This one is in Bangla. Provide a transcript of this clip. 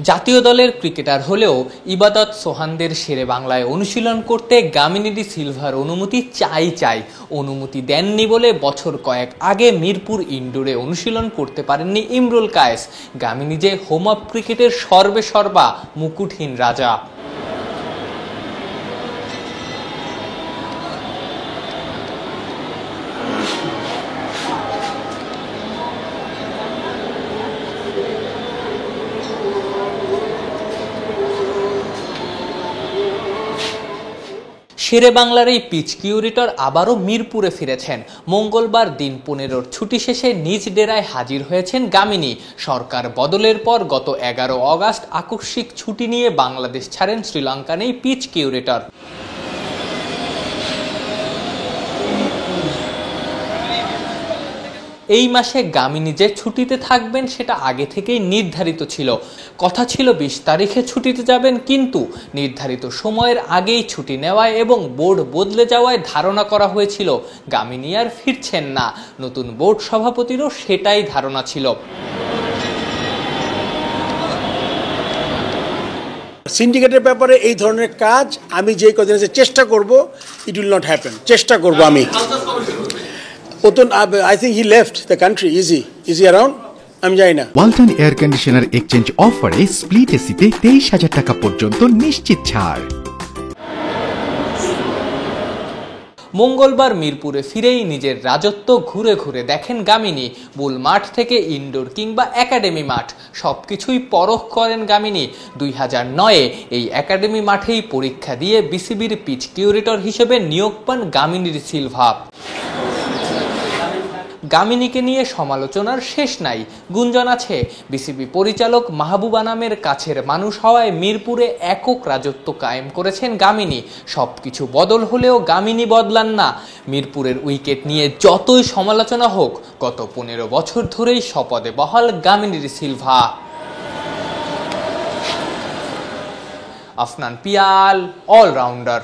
জাতীয় দলের ক্রিকেটার হলেও ইবাদত সোহানদের শেরে বাংলায় অনুশীলন করতে গামিনী ডি সিলভার অনুমতি চাই অনুমতি দেননি বলে বছর কয়েক আগে মিরপুর ইনডোরে অনুশীলন করতে পারেননি ইমরুল কায়েস। গামিনী যে হোম অফ ক্রিকেটের সর্বেসর্বা মুকুটহীন রাজা। শেরে বাংলার এই পিচ কিউরেটর আবারও মিরপুরে ফিরেছেন। মঙ্গলবার দিন 15-র ছুটি শেষে নিজ ডেরায় হাজির হয়েছেন গামিনী। সরকার বদলের পর গত 11 অগাস্ট আকস্মিক ছুটি নিয়ে বাংলাদেশ ছাড়েন শ্রীলঙ্কান এই পিচ কিউরেটর। এই মাসে গামিনী যে ছুটিতে থাকবেন সেটা আগে থেকেই নির্ধারিত ছিল। কথা ছিল 20 তারিখে ছুটিতে যাবেন, কিন্তু নির্ধারিত সময়ের আগেই ছুটি নেওয়ায় এবং বোর্ড বদলে যাওয়ায় ধারণা করা হয়েছিল গামিনী আর ফিরছেন না। নতুন বোর্ড সভাপতিরও সেটাই ধারণা ছিল। সিন্ডিকেটের ব্যাপারে এই ধরনের কাজ আমি যে কদিন চেষ্টা করব, ইট উইল নট হ্যাপেন। চেষ্টা করব আমি। I think he left the country. Is he around? আমি জানি না। ওয়ালটন এয়ার কন্ডিশনার এক্সচেঞ্জ অফারে স্প্লিট এসিতে 23,000 টাকা পর্যন্ত নিশ্চিত ছাড়। মঙ্গলবার মিরপুরে ফিরেই নিজের রাজত্ব ঘুরে ঘুরে দেখেন গামিনী। বুল মাঠ থেকে ইনডোর কিংবা একাডেমি মাঠ সবকিছুই পরখ করেন গামিনী। 2009-এ এই একাডেমি মাঠেই পরীক্ষা দিয়ে বিসিবির পিচ কিউরেটর হিসেবে নিয়োগ পান গামিনী ডি সিলভা। গামিনীকে নিয়ে সমালোচনার শেষ নাই। গুঞ্জন আছে বিসিবি পরিচালক মাহবুব আনামের কাছের মানুষ হওয়ায় মিরপুরে একক রাজত্ব কায়েম করেছেন গামিনী। সবকিছু বদল হলেও গামিনী বদলান না। মিরপুরের উইকেট নিয়ে যতই সমালোচনা হোক, গত 15 বছর ধরেই স্বপদে বহাল গামিনী ডি সিলভা। আফনান পিয়াল, অলরাউন্ডার।